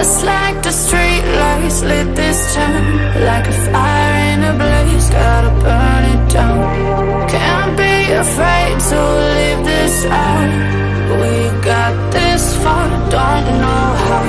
Just like the street lights lit this town, like a fire in a blaze, gotta burn it down. Can't be afraid to leave this out. We got this far, don't know how.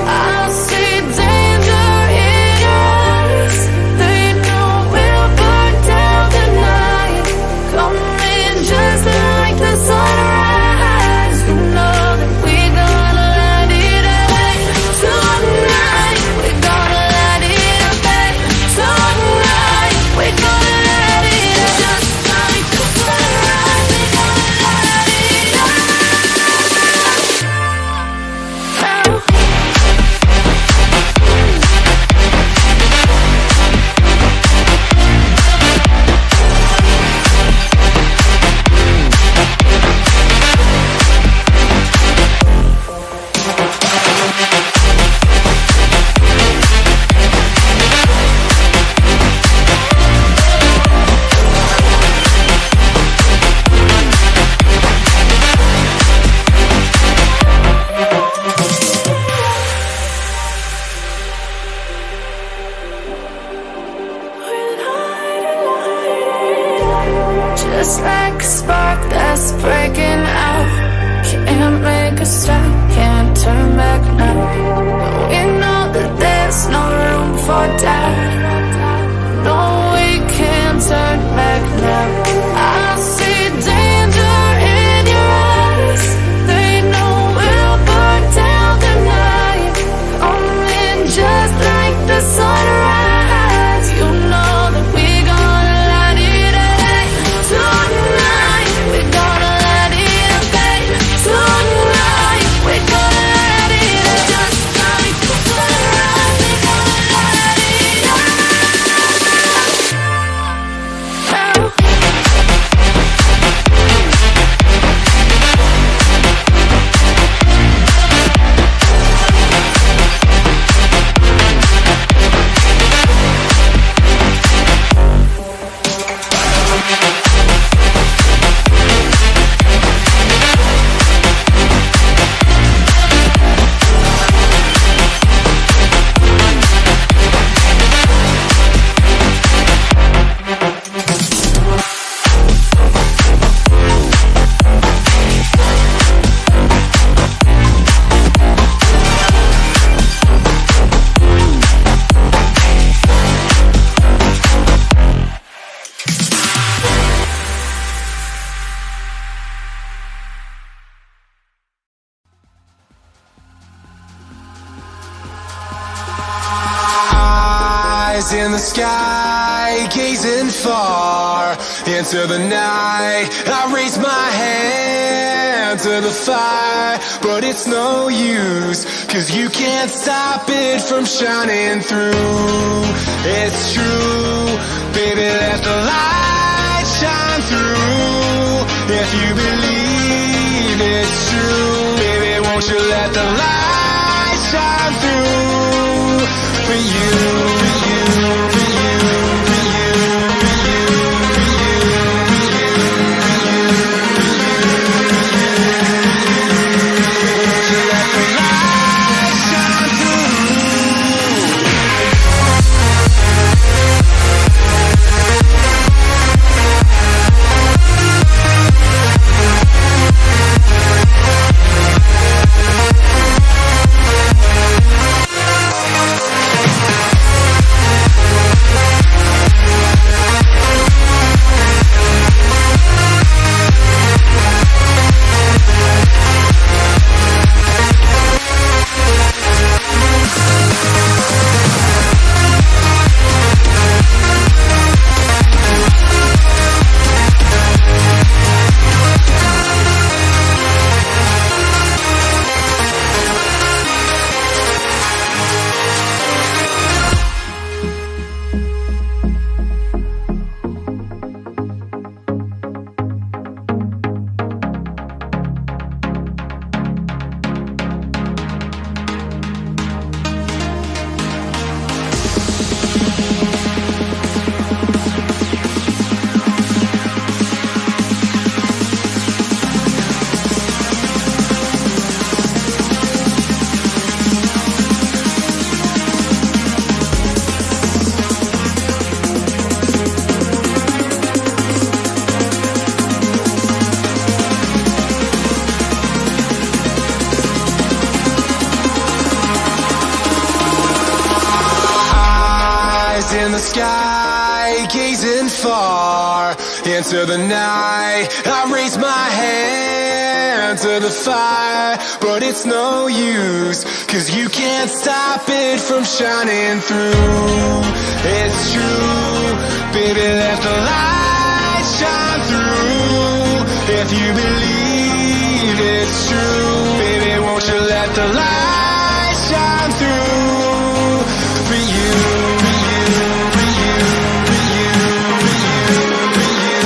I see danger in your eyes. They know we'll burn down the night. Coming just like the sunrise. You know that we gonna light it up tonight. We gonna light it up tonight. We gonna light it up just like the sunrise. We gonna light it up. Just like a spark that's breaking out. Can't make a stop, can't turn back now. We know that there's no room for doubt. No, we can't turn back now. I see danger in your eyes. They know we'll burn down the night. Coming just like the sunrise. You know that we gonna light it up tonight. We gonna light it up tonight. We gonna light it up just like the sunrise. We gonna light it up. Eyes in the sky, gazing far into the night. I raise my hand to the fire, but it's no use, 'cause you can't stop it from shining through. It's true, baby, let the light shine through. If you believe it's true, baby, won't you let the light shine through for you, for you, for you, for you, for you, for you, for you, won't you let the light shine through? sky, gazing far into the night. I raise my hand to the fire, but it's no use, 'cause you can't stop it from shining through. It's true, baby, let the light shine through. If you believe it's true, baby, won't you let the light shine through for you, for you, for you, for you, for you, for you, for you,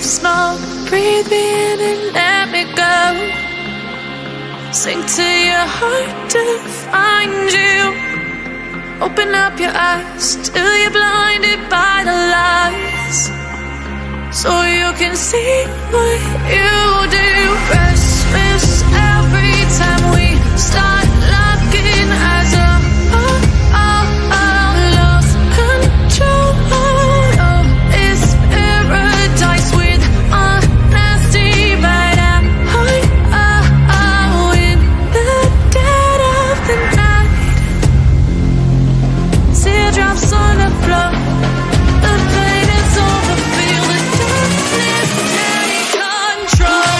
smoke, breathe me in and let me go. Sink to your heart to find you. Open up your eyes till you're blinded by the lies, so you can see what you do. Restless every time we start locking eyes up. Lost control. Oh, it's paradise with honesty, but I'm in the dead of the night. Teardrops on the floor. The pain is over. Feel the darkness take control.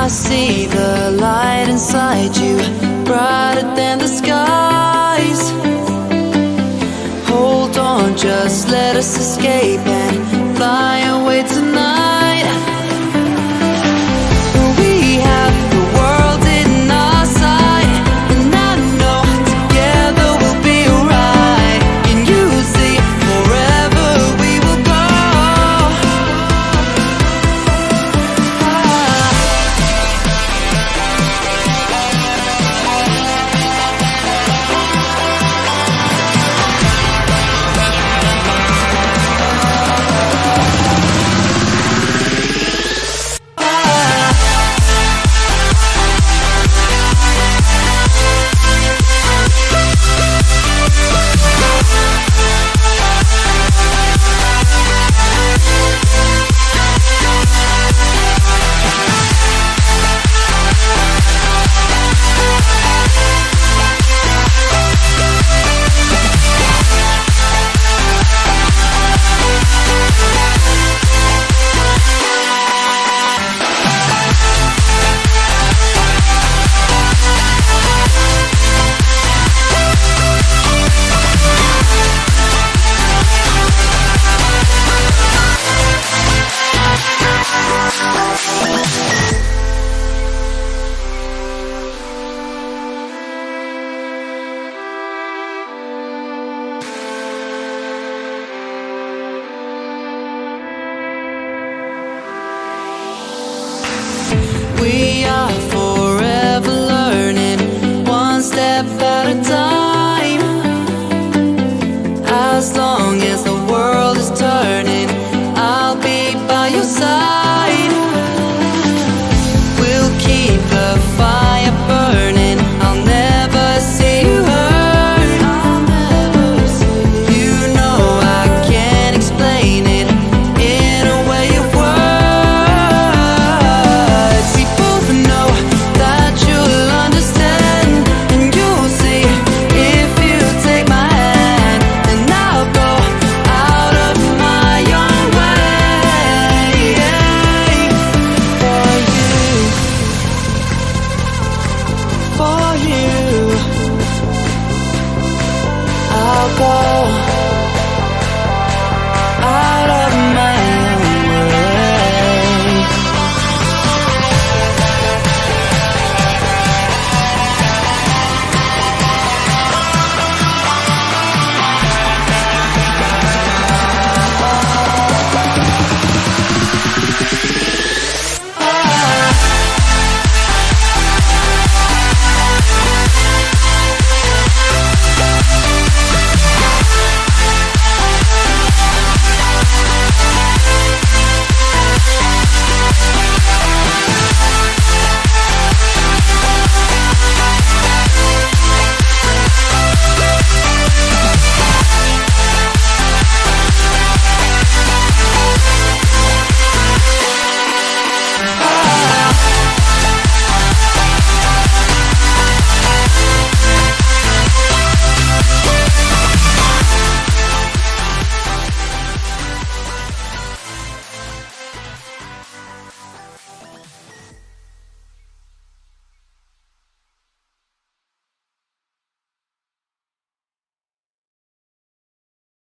I see the light inside you, brighter than the skies. Hold on, just let us escape and fly away